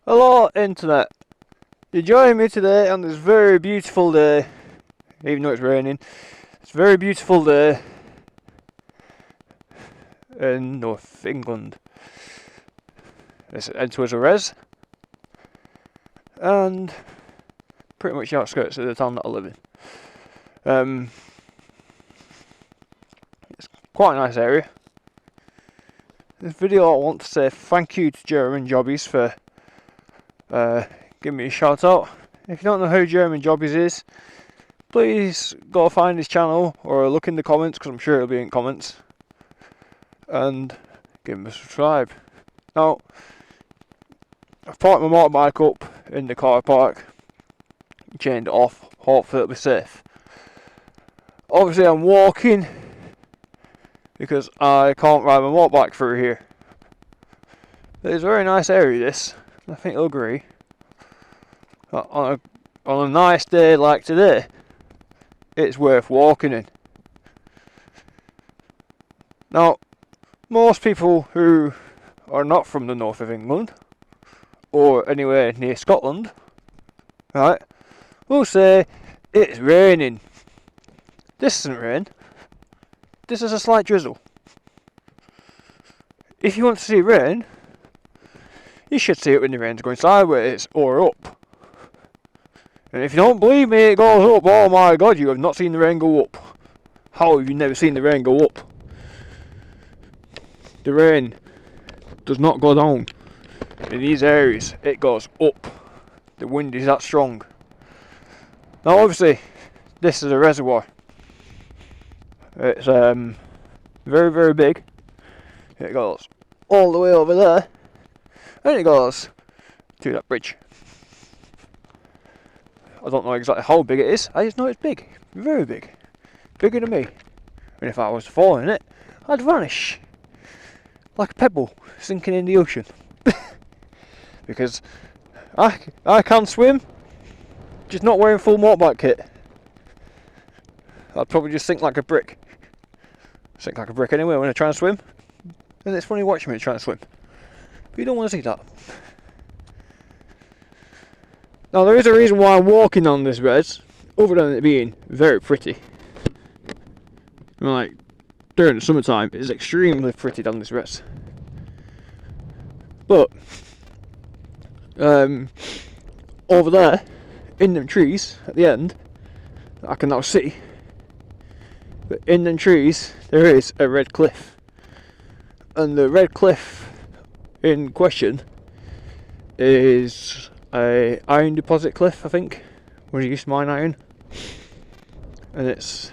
Hello Internet, you're joining me today on this very beautiful day, even though it's raining. It's a very beautiful day in North England. It's Entwistle Res, and pretty much the outskirts of the town that I live in. It's quite a nice area. This video I want to say thank you to German Jobbies for give me a shout out. If you don't know who German Jobbies is, please go find his channel or look in the comments, because I'm sure it'll be in comments, and give him a subscribe. Now, I've parked my motorbike up in the car park, chained it off, hopefully it'll be safe. Obviously I'm walking because I can't ride my motorbike through here. It's a very nice area, this. I think you'll agree. On a nice day like today, it's worth walking in. Now, most people who are not from the north of England, or anywhere near Scotland, right, will say it's raining. This isn't rain. This is a slight drizzle. If you want to see rain, you should see it when the rain's going sideways or up. And if you don't believe me, it goes up. Oh my god, you have not seen the rain go up. How have you never seen the rain go up? The rain does not go down. In these areas, it goes up. The wind is that strong. Now obviously, this is a reservoir. It's very, very big. It goes all the way over there. And it goes to that bridge. I don't know exactly how big it is. I just know it's big. Very big. Bigger than me. And if I was to fall in it, I'd vanish. Like a pebble sinking in the ocean. Because I can swim, just not wearing full motorbike kit. I'd probably just sink like a brick. Sink like a brick anyway when I try and swim. And it's funny watching me try and swim. But you don't want to see that. Now there is a reason why I'm walking on this res, other than it being very pretty. Like, during the summertime, it's extremely pretty down this res. But, over there, in them trees, at the end, I can now see, but in them trees, there is a red cliff. And the red cliff in question is a iron deposit cliff, I think, where you used to mine iron. And it's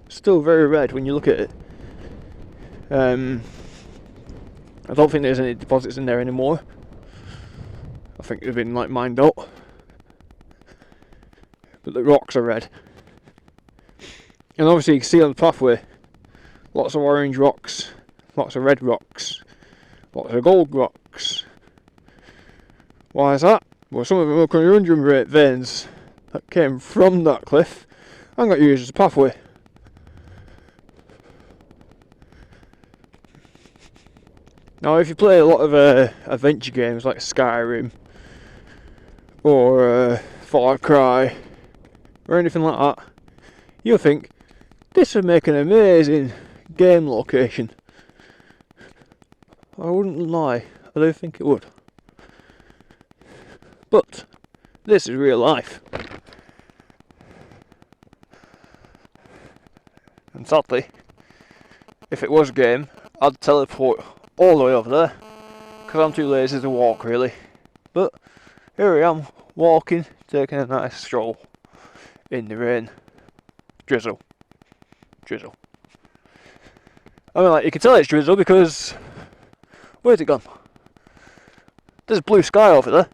still very red when you look at it. I don't think there's any deposits in there anymore. I think they've been like mined out. But the rocks are red. And obviously you can see on the pathway lots of orange rocks, lots of red rocks, lots of gold rocks. Why is that? Well, some of them are conundrum veins that came from that cliff and got used as a pathway. Now, if you play a lot of adventure games like Skyrim or Far Cry or anything like that, you'll think this would make an amazing game location. I wouldn't lie, I do think it would. But this is real life. And sadly, if it was a game, I'd teleport all the way over there, because I'm too lazy to walk really. But here I am, walking, taking a nice stroll in the rain. Drizzle. Drizzle. I mean, like, you can tell it's drizzle because where's it gone? There's blue sky over there.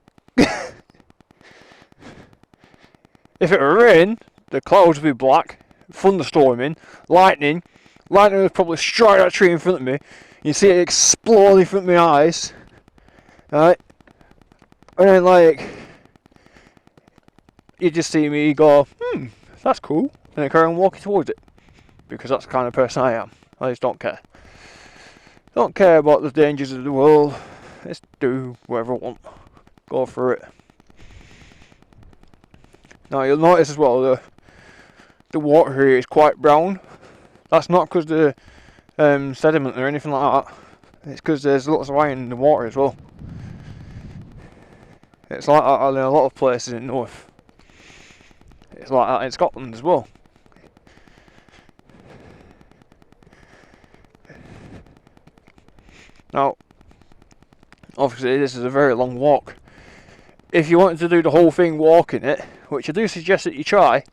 If it were rain, the clouds would be black, thunderstorming, lightning. Lightning would probably strike that tree in front of me. You see it explode in front of my eyes. Right? And then, like, you just see me go, that's cool. And then carry on walking towards it. Because that's the kind of person I am. I just don't care. Don't care about the dangers of the world. Just do whatever I want. go through it. Now you'll notice as well the water here is quite brown. That's not because the sediment or anything like that. It's because there's lots of iron in the water as well. It's like that in a lot of places in the north. It's like that in Scotland as well. Now, obviously this is a very long walk. If you wanted to do the whole thing walking it, which I do suggest that you try,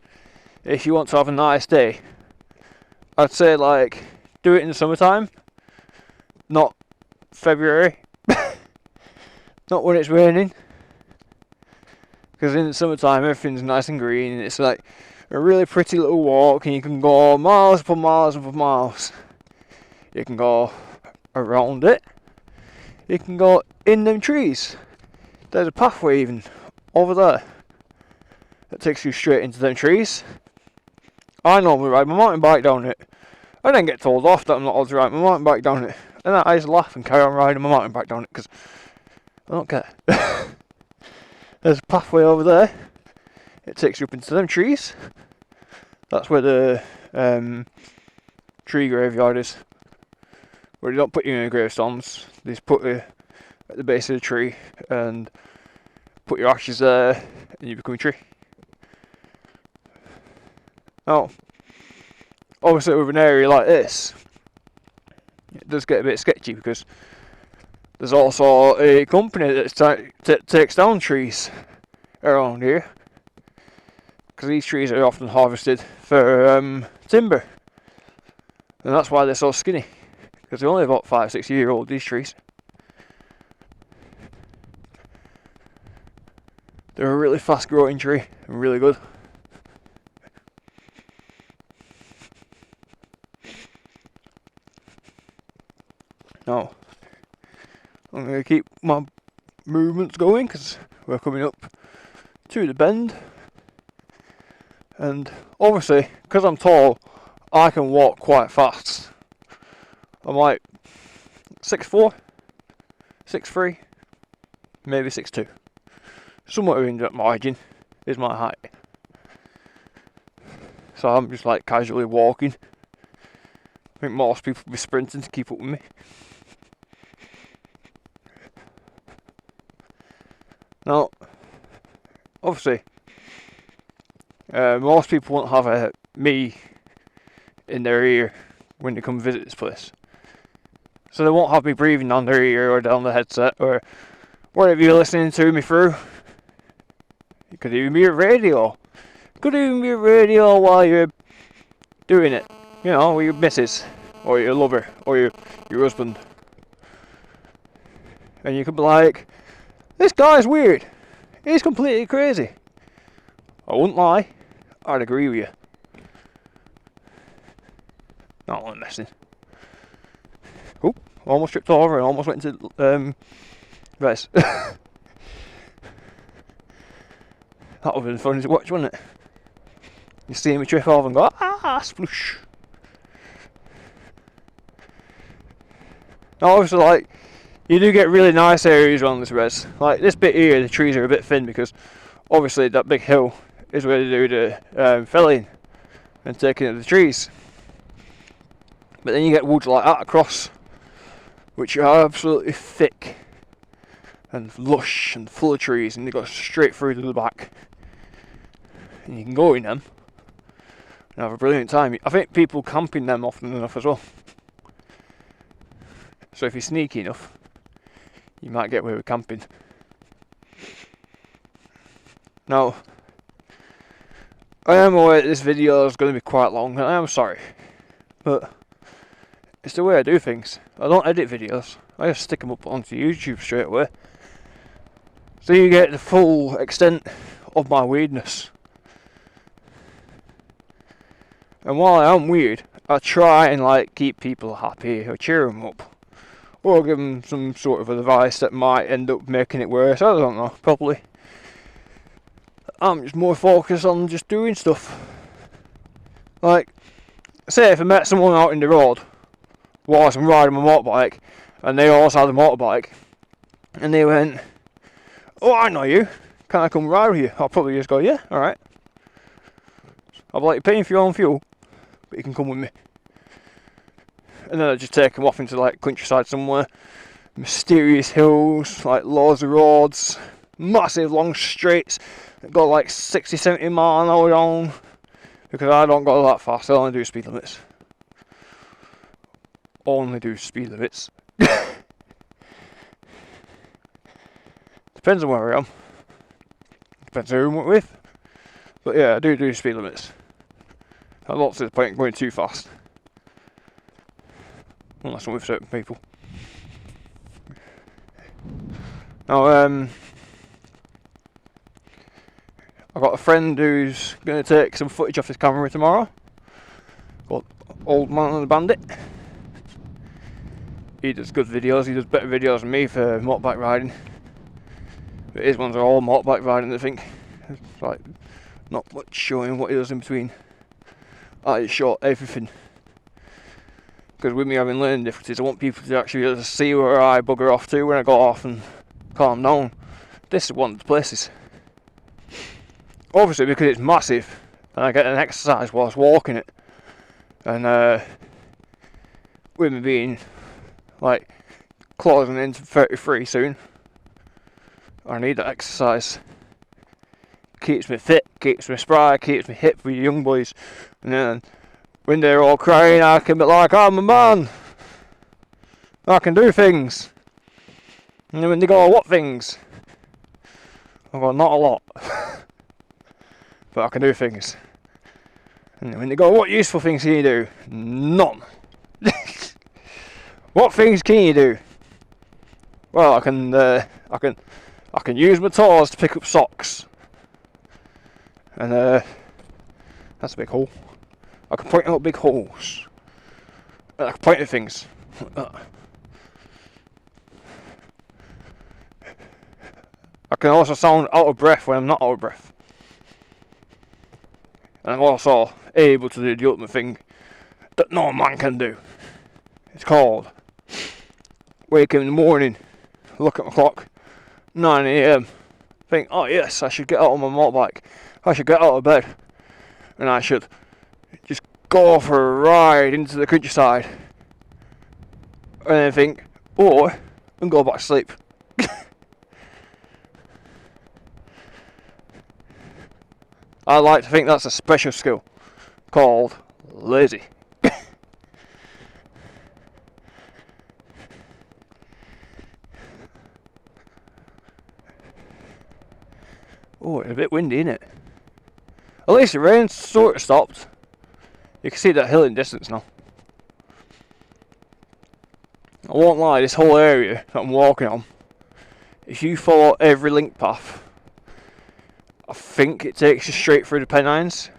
if you want to have a nice day, I'd say like do it in the summertime, not February, not when it's raining, because in the summertime everything's nice and green and it's like a really pretty little walk and you can go miles upon miles upon miles. You can go around it, you can go in them trees. There's a pathway even over there that takes you straight into them trees. I normally ride my mountain bike down it. I then get told off that I'm not allowed to ride my mountain bike down it. And I just laugh and carry on riding my mountain bike down it because I don't care. There's a pathway over there. It takes you up into them trees. That's where the tree graveyard is. Where they don't put you in gravestones. They just put you at the base of the tree and put your ashes there and you become a tree. Now, obviously with an area like this, it does get a bit sketchy because there's also a company that takes down trees around here, because these trees are often harvested for timber, and that's why they're so skinny, because they're only about 5-6 years old, these trees. They're a really fast growing tree and really good. Now, I'm going to keep my movements going because we're coming up to the bend. And obviously, because I'm tall, I can walk quite fast. I'm like 6'4", 6'3", maybe 6'2". Somewhere in that margin is my height. So I'm just like casually walking. I think most people will be sprinting to keep up with me. Now, obviously, most people won't have me in their ear when they come visit this place. So they won't have me breathing down their ear or down the headset or whatever you're listening to me through. It could even be a radio. It could even be a radio while you're doing it. You know, with your missus, or your lover, or your husband. And you could be like, this guy's weird. He's completely crazy. I wouldn't lie. I'd agree with you. No, I'm messing. Oh, almost tripped over and almost went into res. That would have been funny to watch, wouldn't it? You see me trip over and go, sploosh. Now obviously, like, you do get really nice areas around this res. Like this bit here, the trees are a bit thin because obviously that big hill is where they do the felling and taking of the trees. But then you get woods like that across, which are absolutely thick and lush and full of trees, and they go straight through to the back. And you can go in them and have a brilliant time. I think people camp in them often enough as well. So if you're sneaky enough, you might get away with camping. Now, I am aware that this video is going to be quite long, and I am sorry, but it's the way I do things. I don't edit videos, I just stick them up onto YouTube straight away. So you get the full extent of my weirdness. And while I am weird, I try and like keep people happy or cheer them up. Or give them some sort of advice that might end up making it worse. I don't know, probably. I'm just more focused on just doing stuff. Like, say if I met someone out in the road whilst I'm riding my motorbike, and they also had a motorbike, and they went, Oh, I know you. Can I come ride with you? I'll probably just go, yeah, alright. I'll be like, you're paying for your own fuel, but you can come with me. And then I'll just take them off into like countryside somewhere. Mysterious hills, like loads of roads, massive long streets that go like 60-70 mile an hour down. Because I don't go that fast, I only do speed limits. Only do speed limits. Depends on where I am. Depends on who I'm with. But yeah, I do speed limits. I don't see the point in going too fast. Unless I'm with certain people. Now, I've got a friend who's going to take some footage off his camera tomorrow. Called Old Man and the Bandit. He does good videos, he does better videos than me for motorbike riding. But his ones are all motorbike riding, I think. It's like, not much showing what he does in between. I just show everything. Because with me having learning difficulties, I want people to actually be able to see where I bugger off to when I go off and calm down. This is one of the places. Obviously because it's massive and I get an exercise whilst walking it. And with me being like closing into 33 soon, I need that exercise. Keeps me fit, keeps me spry, keeps me hip for you young boys. And then when they're all crying, I can be like, I'm a man, I can do things. And then when they go, what things? I go, not a lot. But I can do things. And then when they go, what useful things can you do? None. What things can you do? Well, I can use my toes to pick up socks. And that's a big hole. I can point out big holes. I can point at things. I can also sound out of breath when I'm not out of breath. And I'm also able to do the ultimate thing that no man can do. It's called wake up in the morning, look at my clock, 9 AM, think, oh yes, I should get out on my motorbike, I should get out of bed, and I should just go for a ride into the countryside, and then think, or, and go back to sleep. I like to think that's a special skill called lazy. Oh, it's a bit windy, isn't it? At least the rain sort of stopped. You can see that hill in distance now. I won't lie, this whole area that I'm walking on, if you follow every link path, I think it takes you straight through the Pennines.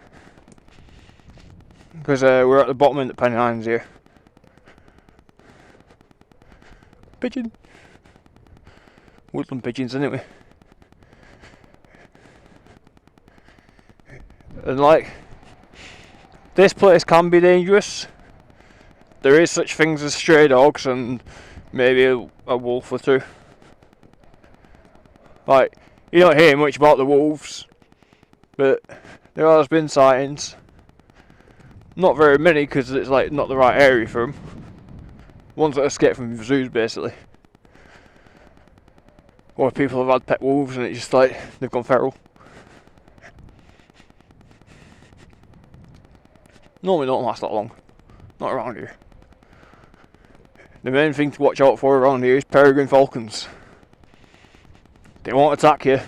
Because we're at the bottom of the Pennines here. Pigeon. Woodland pigeons, anyway. And like, this place can be dangerous. There is such things as stray dogs and maybe a wolf or two. Like, you don't hear much about the wolves, but there has been sightings. Not very many because it's like not the right area for them. Ones that escape from zoos basically. Or people have had pet wolves and it's just like they've gone feral. Normally don't last that long. Not around here. The main thing to watch out for around here is peregrine falcons. They won't attack you,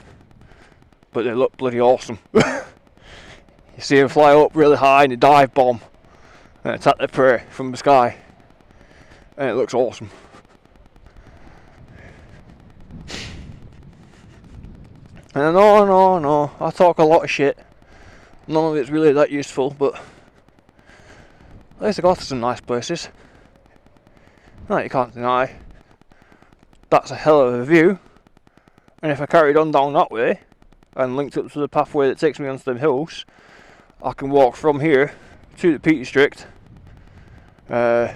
but they look bloody awesome. You see them fly up really high and they dive bomb and attack their prey from the sky. And it looks awesome. And no, I talk a lot of shit. None of it's really that useful, but at least I got to some nice places. No, you can't deny. That's a hell of a view. And if I carried on down that way and linked up to the pathway that takes me onto them hills, I can walk from here to the Peak District, to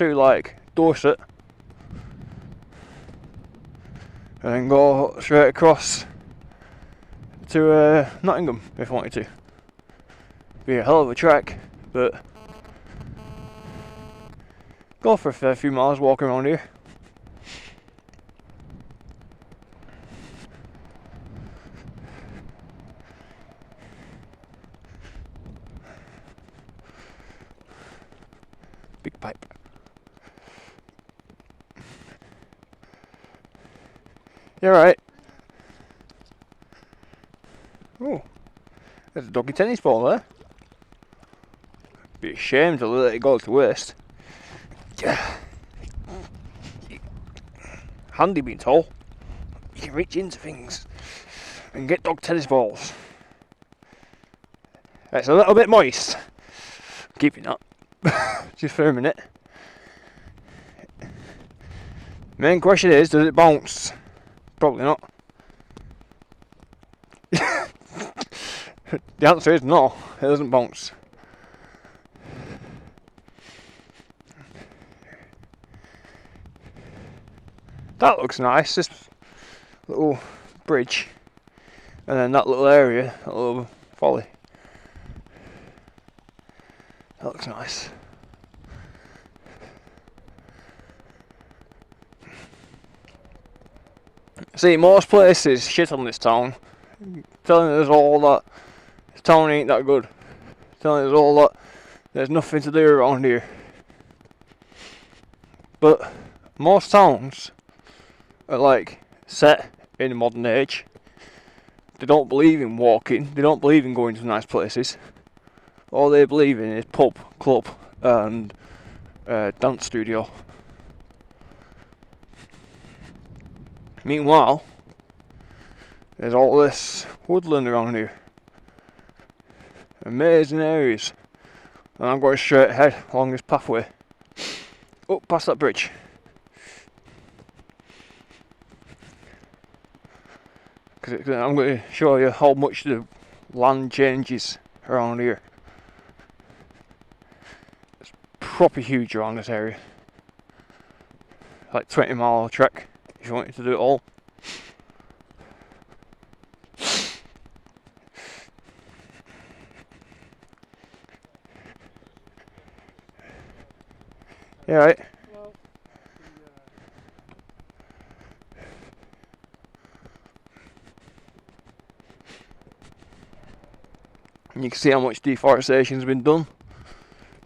like Dorset, and then go straight across to Nottingham if I wanted to. Be a hell of a trek, but go for a fair few miles walking around here. Big pipe. You alright? Oh, there's a doggy tennis ball there. Be a shame to let it go to waste. Yeah. Handy being tall. You can reach into things and get dog tennis balls. It's a little bit moist. Keeping up. Just for a minute. Main question is, does it bounce? Probably not. The answer is no, it doesn't bounce. That looks nice, this little bridge. And then that little area, that little folly. That looks nice. See, most places shit on this town, telling us all that this town ain't that good, telling us all that there's nothing to do around here. But most towns are like set in the modern age. They don't believe in walking, they don't believe in going to nice places. All they believe in is pub, club and dance studio. Meanwhile, there's all this woodland around here. Amazing areas. And I'm going straight ahead along this pathway. Up past that bridge. Because I'm going to show you how much the land changes around here. It's proper huge around this area. Like 20-mile trek. If you wanted to do it all. Yeah, right. And you can see how much deforestation has been done,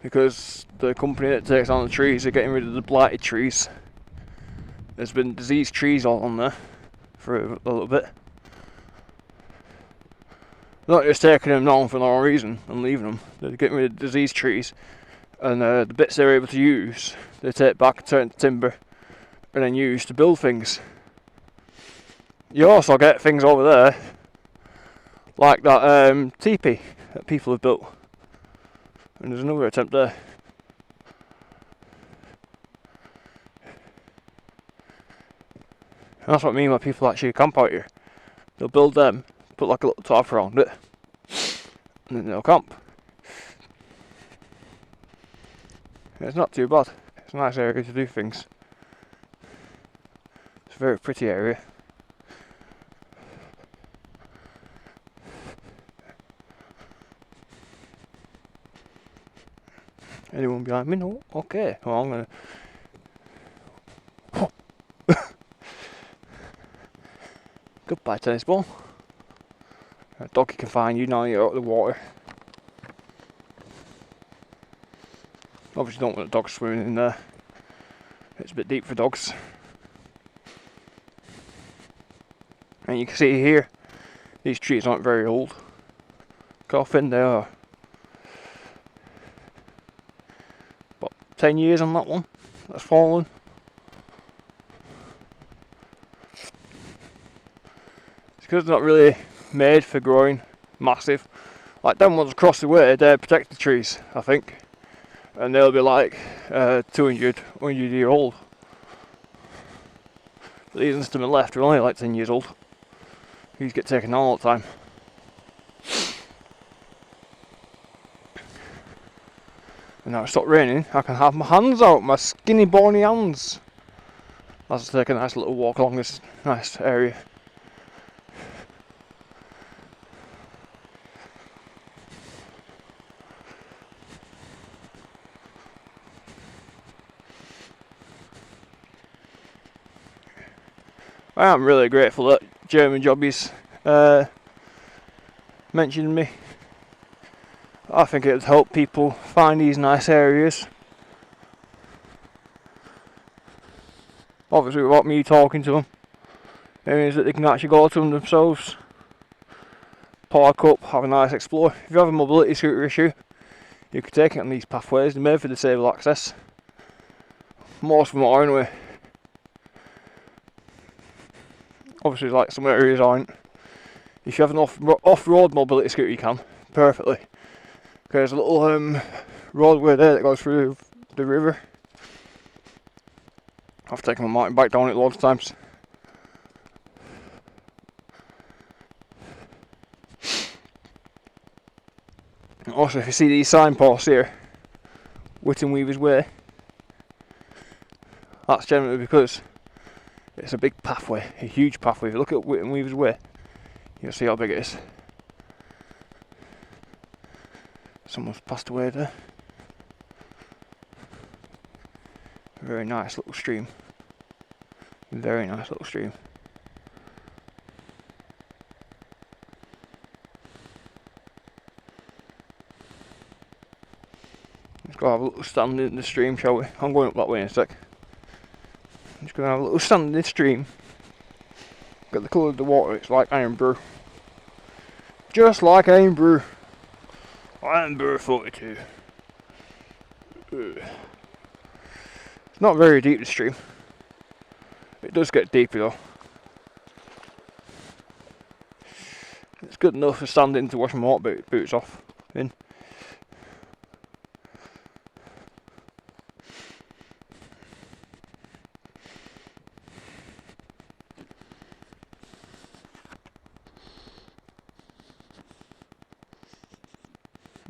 because the company that takes on the trees are getting rid of the blighted trees. There's been diseased trees all on there for a little bit. They're not just taking them down for no reason and leaving them. They're getting rid of diseased trees, and the bits they're able to use, they take back and turn into timber, and then use to build things. You also get things over there, like that teepee that people have built. And there's another attempt there. And that's what I mean by people actually camp out here. They'll build them, put like a little tarp around it, and then they'll camp. And it's not too bad. It's a nice area to do things. It's a very pretty area. Anyone behind me? No? Okay. Well, I'm gonna... Goodbye, tennis ball. A doggy can find you now you're out of the water. Obviously don't want a dog swimming in there. It's a bit deep for dogs. And you can see here, these trees aren't very old. Look how thin they are. About 10 years on that one that's fallen. It's because they're not really made for growing massive. Like them ones across the way, they're protected trees, I think. And they'll be like 200 year old. But these ones to my left are only like 10 years old. These get taken down all the time. And now it's stopped raining, I can have my hands out, my skinny bony hands. Let's take a nice little walk along this nice area. I am really grateful that German Jobbies mentioned me. I think it would help people find these nice areas. Obviously without me talking to them. It means that they can actually go to them themselves. Park up, have a nice explore. If you have a mobility scooter issue, you can take it on these pathways. They're made for disabled access. Most of them are anyway. Obviously, like some areas aren't. If you have an off-road mobility scooter, you can perfectly. There's a little roadway there that goes through the river. I've taken my mountain bike down it loads of times. Also, if you see these signposts here, Whitton Weaver's Way, that's generally because it's a big pathway, a huge pathway. If you look at Whitton Weaver's Way, you'll see how big it is. Someone's passed away there. Very nice little stream. Very nice little stream. Let's go have a little stand in the stream, shall we? I'm going up that way in a sec. I'm just going to have a little stand in the stream. Get the colour of the water, it's like iron brew. Just like iron brew. Iron brew 42. It's not very deep, the stream. It does get deeper though. It's good enough for standing to wash my water boots off in.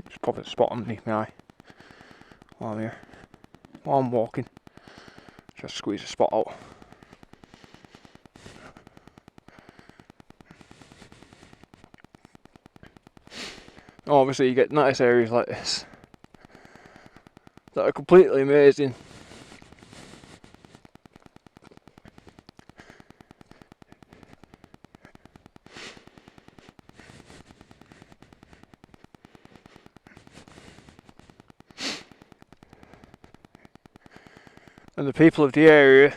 Just pop a spot underneath my eye while I'm here. While I'm walking. Just squeeze a spot out. Obviously you get nice areas like this that are completely amazing. And the people of the area,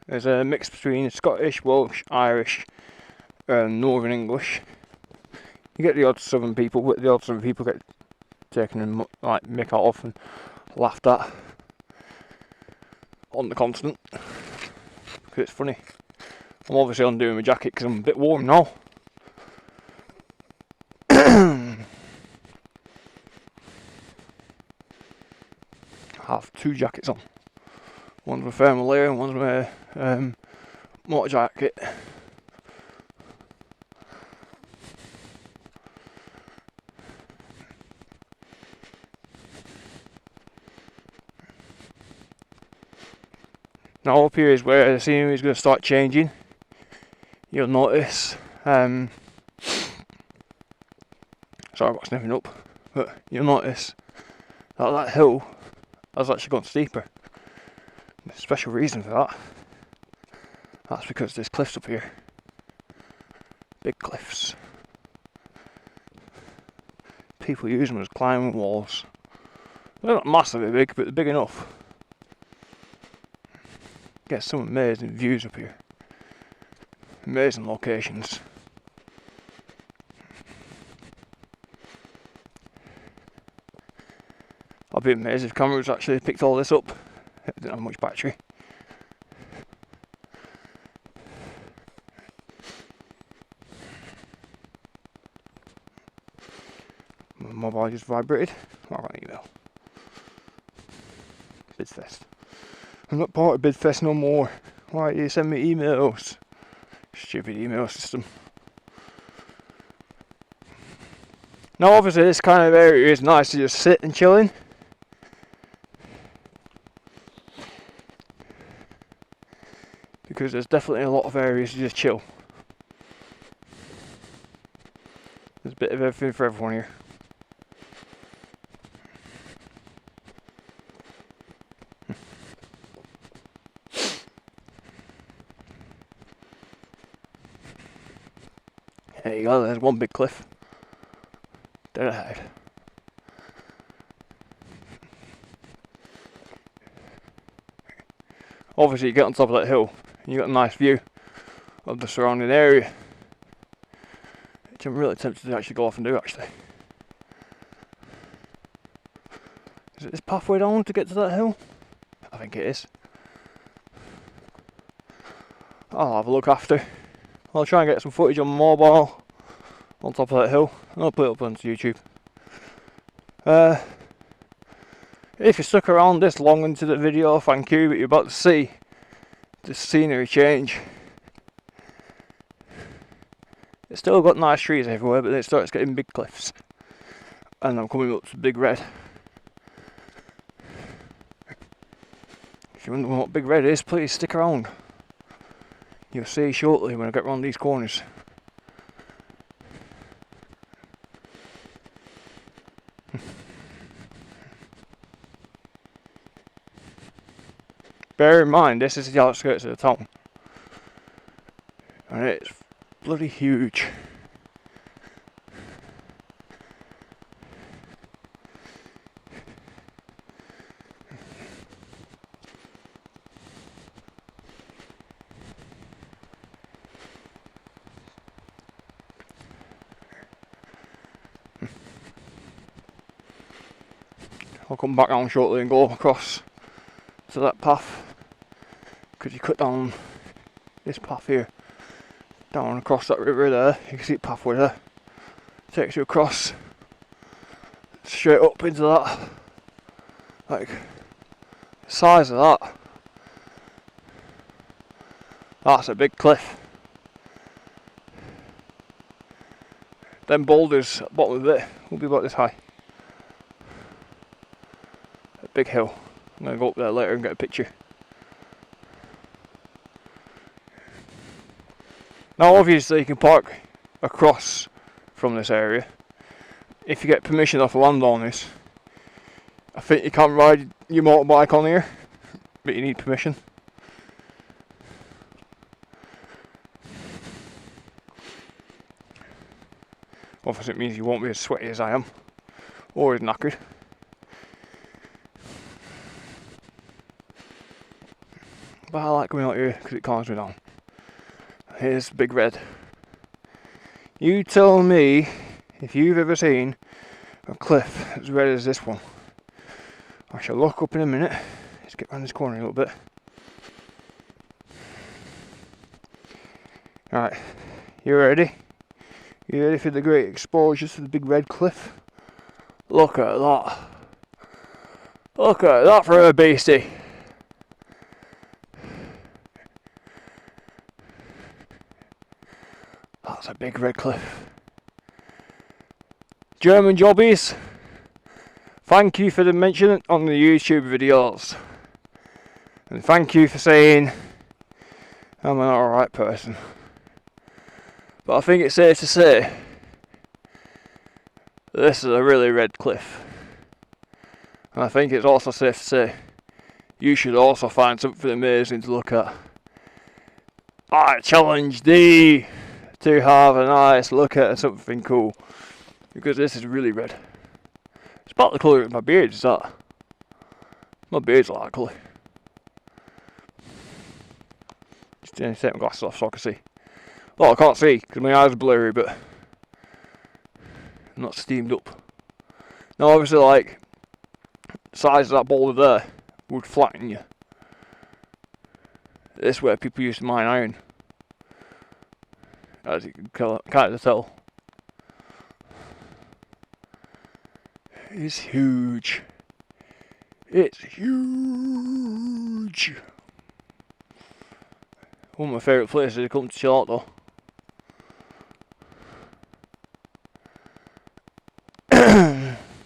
there's a mix between Scottish, Welsh, Irish and Northern English. You get the odd southern people, but the odd southern people get taken and like mick out of and laughed at on the continent. Because it's funny. I'm obviously undoing my jacket because I'm a bit warm now. I have two jackets on. One's my thermal layer and one's my motor jacket. Now up here is where the scenery is going to start changing. You'll notice, sorry about sniffing up, but you'll notice that that hill has actually gone steeper. There's a special reason for that. That's because there's cliffs up here. Big cliffs. People use them as climbing walls. They're not massively big, but they're big enough. Get some amazing views up here. Amazing locations. I'd be amazed if cameras actually picked all this up. It didn't have much battery. My mobile just vibrated. I got an email. Bidfest. I'm not part of Bidfest no more. Why do you send me emails? Stupid email system. Now obviously this kind of area is nice to just sit and chill in. because there's definitely a lot of areas to just chill. There's a bit of everything for everyone here. There you go, there's one big cliff. Dead ahead. Obviously you get on top of that hill and you got a nice view of the surrounding area, which I'm really tempted to actually go off and do actually. Is it this pathway down to get to that hill? I think it is. I'll have a look after. I'll try and get some footage on my mobile on top of that hill and I'll put it up onto YouTube. If you stuck around this long into the video, thank you, but you're about to see the scenery change. It's still got nice trees everywhere, but it starts getting big cliffs. And I'm coming up to Big Red. If you wonder what Big Red is, please stick around. You'll see shortly when I get round these corners. Bear in mind, this is the outskirts of the town. And it's bloody huge. I'll come back down shortly and go across to that path, because you cut down this path here, down across that river there, you can see the pathway there, takes you across, straight up into that, like, the size of that, that's a big cliff. Them boulders at the bottom of it will be about this high. A big hill. I'm going to go up there later and get a picture. Now obviously you can park across from this area if you get permission off the landowners. I think you can ride your motorbike on here, but you need permission. Obviously it means you won't be as sweaty as I am, or as knackered. But I like coming out here because it calms me down. Here's Big Red. You tell me if you've ever seen a cliff as red as this one. I shall look up in a minute. Let's get round this corner a little bit. Alright, you ready? You ready for the great exposure to the Big Red Cliff? Look at that. Look at that for a beastie. That's a Big Red Cliff. German Jobbies, thank you for the mention on the YouTube videos. And thank you for saying I'm an alright person. But I think it's safe to say this is a really red cliff. And I think it's also safe to say you should also find something amazing to look at. I challenge thee to have a nice look at something cool, because this is really red. It's about the colour of my beard, is that? My beard's like that colour. Just take my glasses off so I can see. Well, I can't see because my eyes are blurry, but I'm not steamed up. Now obviously, like, the size of that boulder there would flatten you. This is where people used to mine iron, as you can kind of tell. It's huge. It's huge. One of my favourite places to come to chill out though.